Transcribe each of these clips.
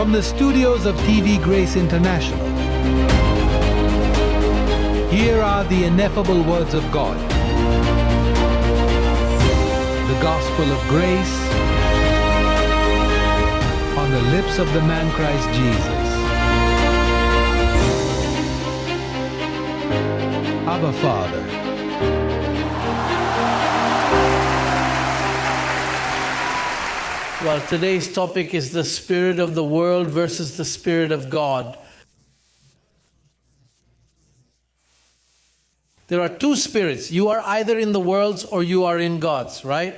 From the studios of TvGrace International, here are the ineffable words of God. The gospel of grace on the lips of the man Christ Jesus. Abba, Father. Well, today's topic is the spirit of the world versus the spirit of God. There are two spirits. You are either in the world's or you are in God's, right?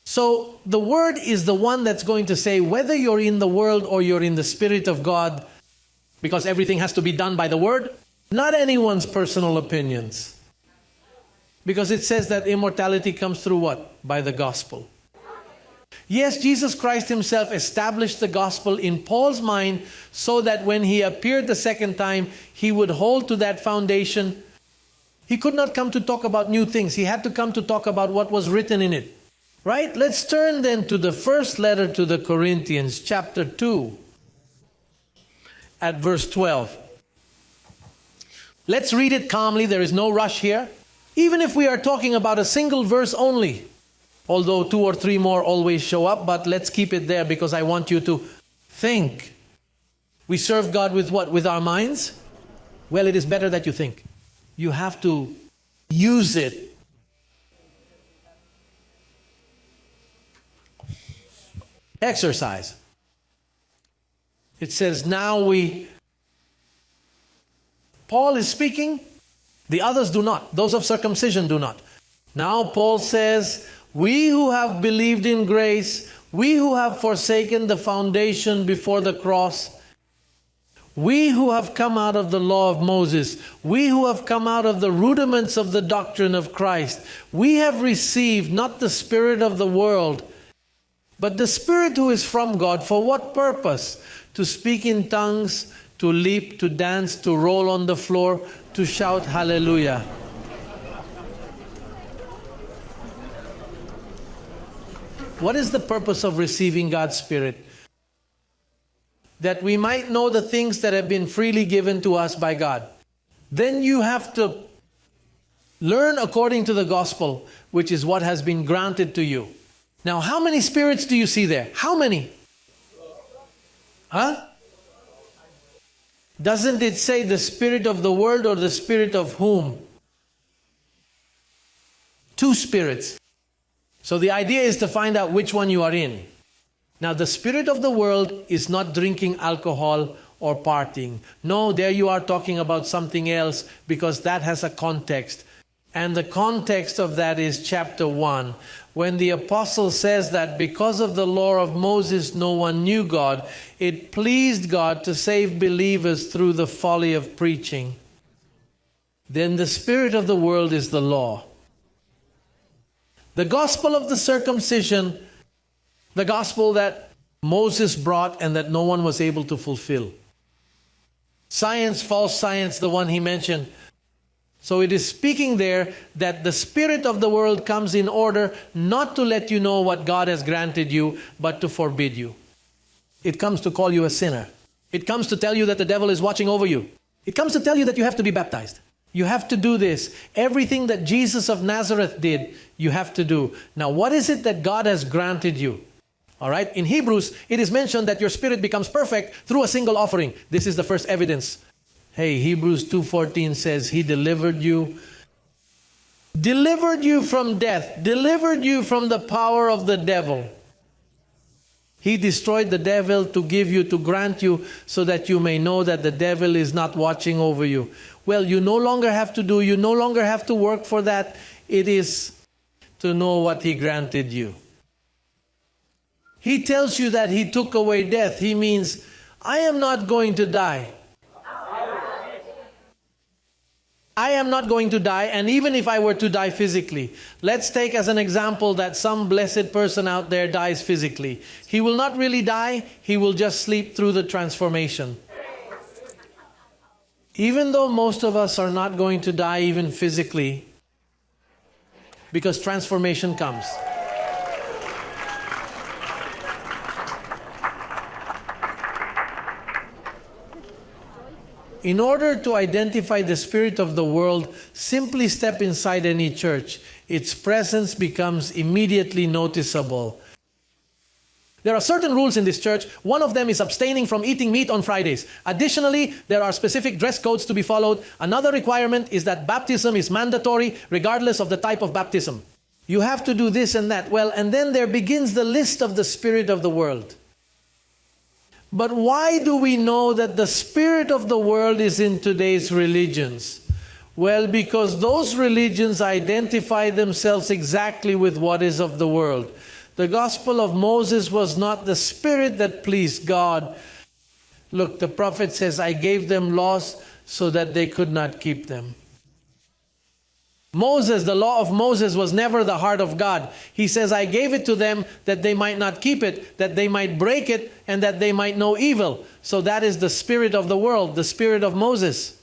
So the word is the one that's going to say whether you're in the world or you're in the spirit of God, because everything has to be done by the word, not anyone's personal opinions. Because it says that immortality comes through what? By the gospel. Yes, Jesus Christ himself established the gospel in Paul's mind so that when he appeared the second time, he would hold to that foundation. He could not come to talk about new things. He had to come to talk about what was written in it. Right? Let's turn then to the first letter to the Corinthians, chapter 2, at verse 12. Let's read it calmly. There is no rush here. Even if we are talking about a single verse only, although 2 or 3 more always show up, but let's keep it there because I want you to think. We serve God with what? With our minds? Well, it is better that you think. You have to use it. Exercise. It says, Paul is speaking, the others do not. Those of circumcision do not. Now Paul says, we who have believed in grace, we who have forsaken the foundation before the cross, we who have come out of the law of Moses, we who have come out of the rudiments of the doctrine of Christ, we have received not the spirit of the world, but the Spirit who is from God. For what purpose? To speak in tongues, to leap, to dance, to roll on the floor, to shout hallelujah. What is the purpose of receiving God's Spirit? That we might know the things that have been freely given to us by God. Then you have to learn according to the gospel, which is what has been granted to you. Now, how many spirits do you see there? How many? Huh? Doesn't it say the spirit of the world or the spirit of whom? 2 spirits. So the idea is to find out which one you are in. Now, the spirit of the world is not drinking alcohol or partying. No, there you are talking about something else because that has a context. And the context of that is chapter 1. When the apostle says that because of the law of Moses no one knew God, it pleased God to save believers through the folly of preaching. Then the spirit of the world is the law. The gospel of the circumcision, the gospel that Moses brought and that no one was able to fulfill. Science, false science, the one he mentioned. So it is speaking there that the spirit of the world comes in order not to let you know what God has granted you, but to forbid you. It comes to call you a sinner. It comes to tell you that the devil is watching over you. It comes to tell you that you have to be baptized. You have to do this. Everything that Jesus of Nazareth did, you have to do. Now, what is it that God has granted you? All right. In Hebrews, it is mentioned that your spirit becomes perfect through a single offering. This is the first evidence. Hey, Hebrews 2:14 says he delivered you from death, delivered you from the power of the devil. He destroyed the devil to give you, to grant you, so that you may know that the devil is not watching over you. Well, you no longer have to do, you no longer have to work for that. It is to know what he granted you. He tells you that he took away death. He means, I am not going to die. I am not going to die, and even if I were to die physically, let's take as an example that some blessed person out there dies physically. He will not really die, he will just sleep through the transformation. Even though most of us are not going to die even physically, because transformation comes. In order to identify the spirit of the world, simply step inside any church. Its presence becomes immediately noticeable. There are certain rules in this church. One of them is abstaining from eating meat on Fridays. Additionally, there are specific dress codes to be followed. Another requirement is that baptism is mandatory regardless of the type of baptism. You have to do this and that. Well, and then there begins the list of the spirit of the world. But why do we know that the spirit of the world is in today's religions? Well, because those religions identify themselves exactly with what is of the world. The gospel of Moses was not the spirit that pleased God. Look, the prophet says, I gave them laws so that they could not keep them. Moses, the law of Moses was never the heart of God. He says, I gave it to them that they might not keep it, that they might break it, and that they might know evil. So that is the spirit of the world, the spirit of Moses.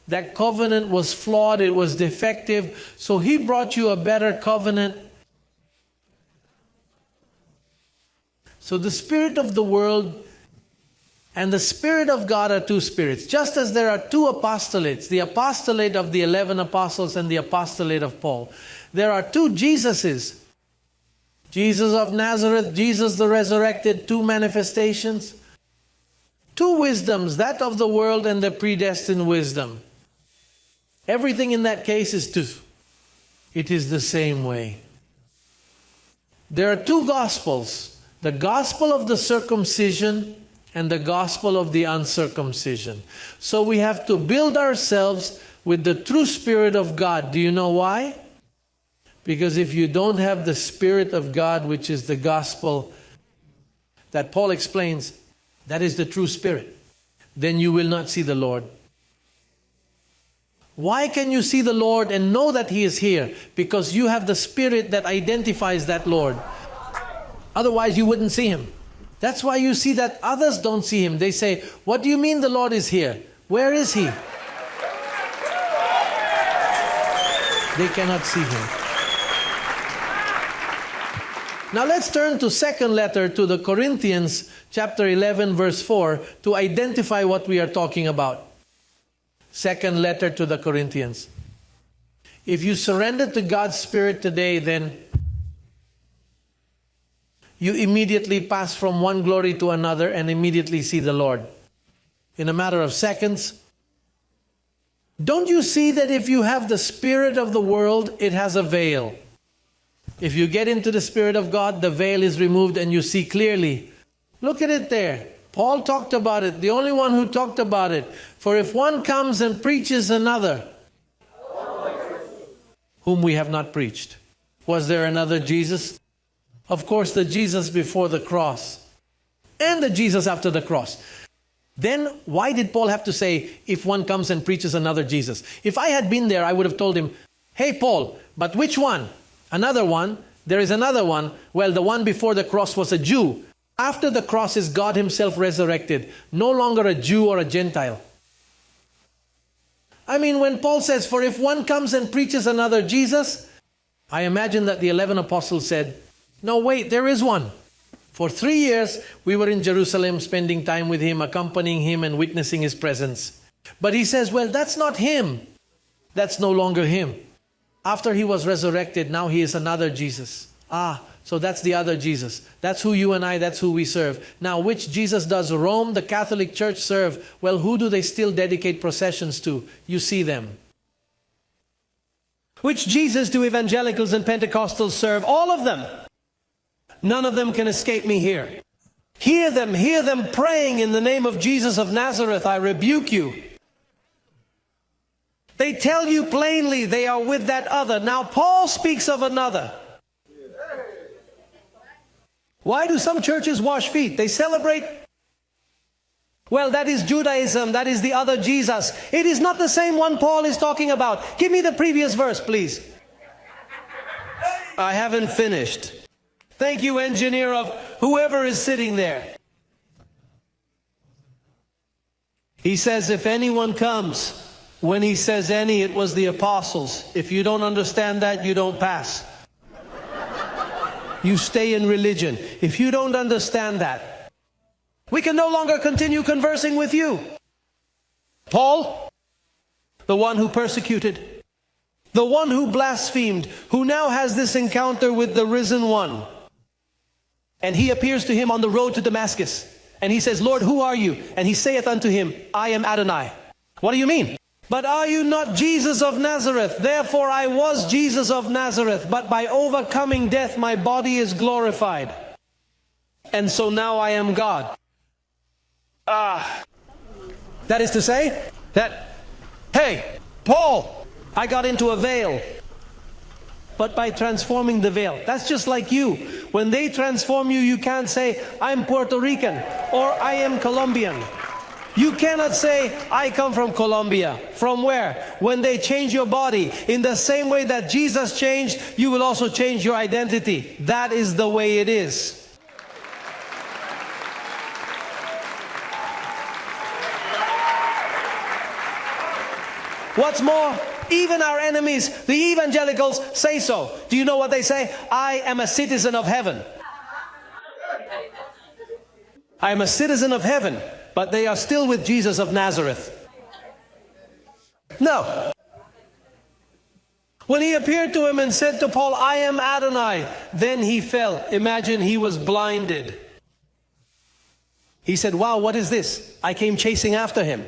That covenant was flawed, it was defective. So he brought you a better covenant. So the spirit of the world and the Spirit of God are two spirits. Just as there are two apostolates, the apostolate of the 11 apostles and the apostolate of Paul. There are two Jesuses. Jesus of Nazareth, Jesus the resurrected, two manifestations. Two wisdoms, that of the world and the predestined wisdom. Everything in that case is two. It is the same way. There are two gospels. The gospel of the circumcision and the gospel of the uncircumcision. So we have to build ourselves with the true Spirit of God. Do you know why? Because if you don't have the Spirit of God, which is the gospel that Paul explains, that is the true Spirit, then you will not see the Lord. Why can you see the Lord and know that He is here? Because you have the Spirit that identifies that Lord. Otherwise you wouldn't see Him. That's why you see that others don't see Him. They say, what do you mean the Lord is here? Where is He? They cannot see Him. Now let's turn to second letter to the Corinthians, chapter 11, verse 4, to identify what we are talking about. Second letter to the Corinthians. If you surrender to God's Spirit today, then you immediately pass from one glory to another and immediately see the Lord. In a matter of seconds. Don't you see that if you have the spirit of the world, it has a veil? If you get into the Spirit of God, the veil is removed and you see clearly. Look at it there. Paul talked about it, the only one who talked about it. For if one comes and preaches another, whom we have not preached. Was there another Jesus? Of course, the Jesus before the cross and the Jesus after the cross. Then why did Paul have to say, if one comes and preaches another Jesus? If I had been there, I would have told him, hey Paul, but which one? Another one? There is another one. Well, the one before the cross was a Jew. After the cross is God Himself resurrected. No longer a Jew or a Gentile. I mean, when Paul says, for if one comes and preaches another Jesus, I imagine that the 11 apostles said, no, wait, there is one. For 3 years, we were in Jerusalem spending time with Him, accompanying Him and witnessing His presence. But He says, well, that's not Him. That's no longer Him. After He was resurrected, now He is another Jesus. So that's the other Jesus. That's who you and I, that's who we serve. Now, which Jesus does Rome, the Catholic Church, serve? Well, who do they still dedicate processions to? You see them. Which Jesus do evangelicals and Pentecostals serve? All of them. None of them can escape me here. Hear them praying in the name of Jesus of Nazareth, I rebuke you. They tell you plainly they are with that other. Now Paul speaks of another. Why do some churches wash feet? They celebrate. Well, that is Judaism. That is the other Jesus. It is not the same one Paul is talking about. Give me the previous verse, please. I haven't finished. Thank you, engineer of whoever is sitting there. He says, if anyone comes, when he says any, it was the apostles. If you don't understand that, you don't pass. You stay in religion. If you don't understand that, we can no longer continue conversing with you. Paul, the one who persecuted, the one who blasphemed, who now has this encounter with the risen one. And he appears to him on the road to Damascus. And he says, Lord, who are you? And he saith unto him, I am Adonai. What do you mean? But are you not Jesus of Nazareth? Therefore I was Jesus of Nazareth, but by overcoming death my body is glorified. And so now I am God. That is to say that, hey, Paul, I got into a veil. But by transforming the veil, that's just like you. When they transform you, you can't say, I'm Puerto Rican or I am Colombian. You cannot say, I come from Colombia. From where? When they change your body, in the same way that Jesus changed, you will also change your identity. That is the way it is. What's more, even our enemies, the evangelicals, say so. Do you know what they say? I am a citizen of heaven. I am a citizen of heaven, but they are still with Jesus of Nazareth. No. When he appeared to him and said to Paul, I am Adonai, then he fell. Imagine he was blinded. He said, wow, what is this? I came chasing after him.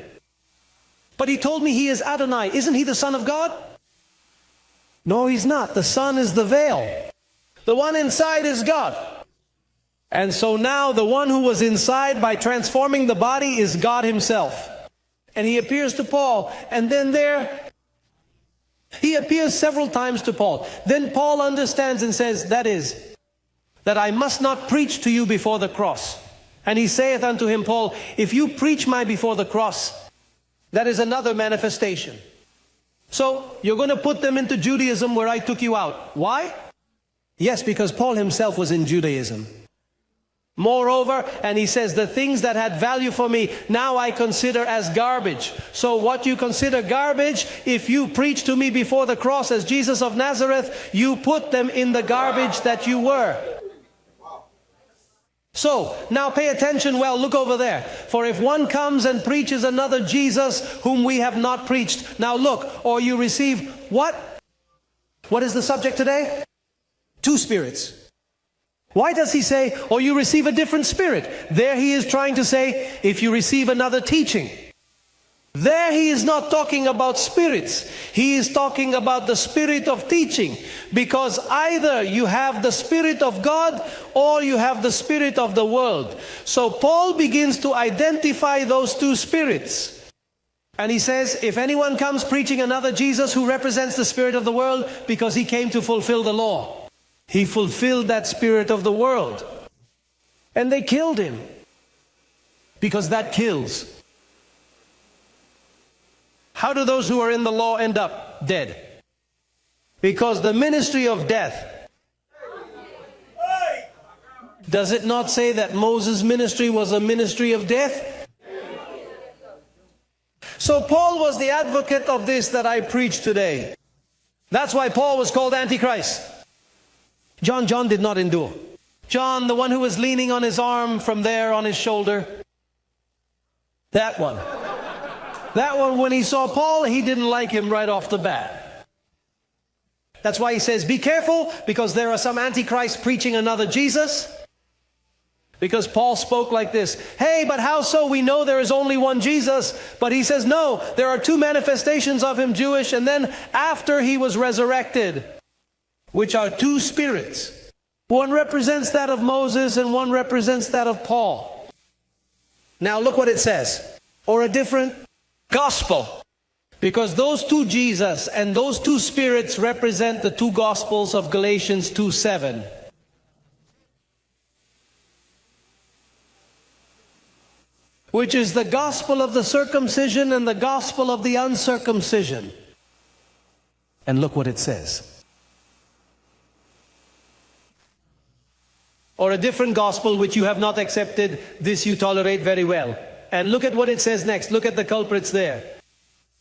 But he told me he is Adonai. Isn't he the Son of God? No, he's not. The Son is the veil. The one inside is God. And so now the one who was inside by transforming the body is God himself. And he appears to Paul. And then he appears several times to Paul. Then Paul understands and says, that I must not preach to you before the cross. And he saith unto him, Paul, if you preach my before the cross, that is another manifestation. So you're going to put them into Judaism where I took you out. Why? Yes, because Paul himself was in Judaism. Moreover, and he says, the things that had value for me, now I consider as garbage. So what you consider garbage, if you preach to me before the cross as Jesus of Nazareth, you put them in the garbage that you were. So, now pay attention well, look over there. For if one comes and preaches another Jesus whom we have not preached. Now look, or you receive what? What is the subject today? Two spirits. Why does he say, or you receive a different spirit? There he is trying to say, if you receive another teaching. There he is not talking about spirits. He is talking about the spirit of teaching. Because either you have the Spirit of God or you have the spirit of the world. So Paul begins to identify those two spirits. And he says, if anyone comes preaching another Jesus who represents the spirit of the world, because he came to fulfill the law. He fulfilled that spirit of the world. And they killed him. Because that kills. How do those who are in the law end up? Dead. Because the ministry of death. Does it not say that Moses' ministry was a ministry of death? So Paul was the advocate of this that I preach today. That's why Paul was called Antichrist. John did not endure. John, the one who was leaning on his arm from there on his shoulder. That one. That one, when he saw Paul, he didn't like him right off the bat. That's why he says, be careful, because there are some antichrists preaching another Jesus. Because Paul spoke like this, hey, but how so? We know there is only one Jesus. But he says, no, there are two manifestations of him, Jewish, and then after he was resurrected, which are two spirits. One represents that of Moses and one represents that of Paul. Now look what it says. Or a different gospel. Because those two Jesus and those two spirits represent the two gospels of Galatians 2:7. Which is the gospel of the circumcision and the gospel of the uncircumcision. And look what it says. Or a different gospel which you have not accepted, this you tolerate very well. And look at what it says next. Look at the culprits there.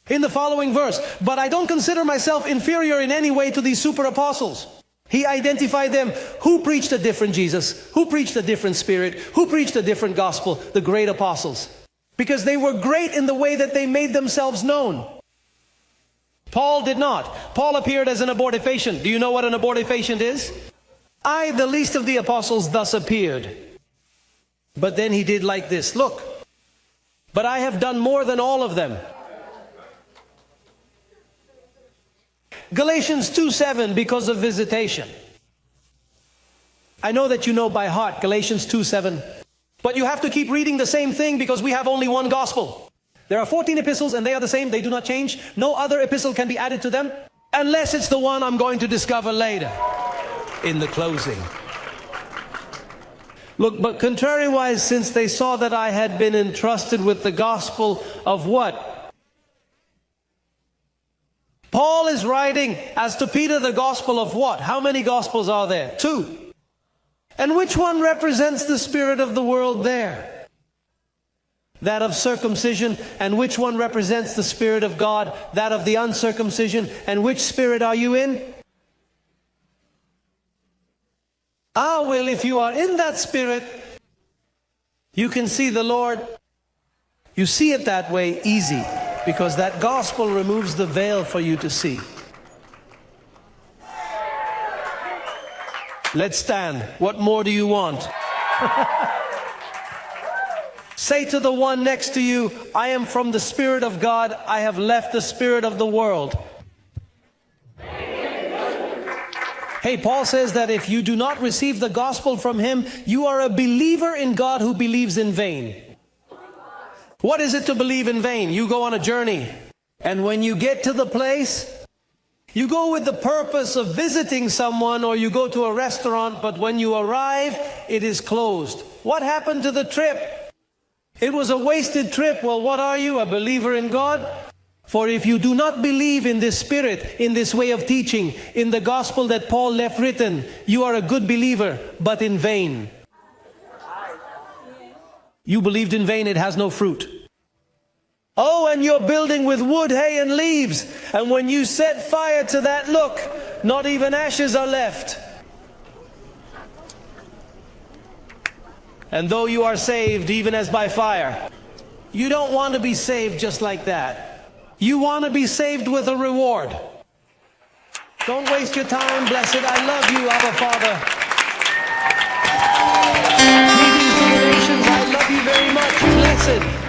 In the following verse, but I don't consider myself inferior in any way to these super apostles. He identified them. Who preached a different Jesus? Who preached a different spirit? Who preached a different gospel? The great apostles. because they were great in the way that they made themselves known. Paul did not. Paul appeared as an abortifacient. Do you know what an abortifacient is? I, the least of the apostles, thus appeared. But then he did like this. Look, but I have done more than all of them. Galatians 2:7, because of visitation. I know that you know by heart Galatians 2:7. But you have to keep reading the same thing because we have only one gospel. There are 14 epistles and they are the same. They do not change. No other epistle can be added to them unless it's the one I'm going to discover later in the closing. Look, but contrariwise, since they saw that I had been entrusted with the gospel of what? Paul is writing as to Peter the gospel of what? How many gospels are there? 2. And which one represents the spirit of the world there? That of circumcision. And which one represents the Spirit of God? That of the uncircumcision. And which spirit are you in? Well, if you are in that spirit, you can see the Lord. You see it that way easy, because that gospel removes the veil for you to see. Let's stand. What more do you want? Say to the one next to you, I am from the Spirit of God. I have left the spirit of the world. Hey, Paul says that if you do not receive the gospel from him, you are a believer in God who believes in vain. What is it to believe in vain? You go on a journey, and when you get to the place, you go with the purpose of visiting someone, or you go to a restaurant, but when you arrive, it is closed. What happened to the trip? It was a wasted trip. Well, what are you? A believer in God? For if you do not believe in this spirit, in this way of teaching, in the gospel that Paul left written, you are a good believer, but in vain. You believed in vain, it has no fruit. Oh, and you're building with wood, hay, and leaves. And when you set fire to that, look, not even ashes are left. And though you are saved, even as by fire, you don't want to be saved just like that. You want to be saved with a reward. Don't waste your time, blessed. I love you, Abba Father. Greetings to the nations. I love you very much, blessed.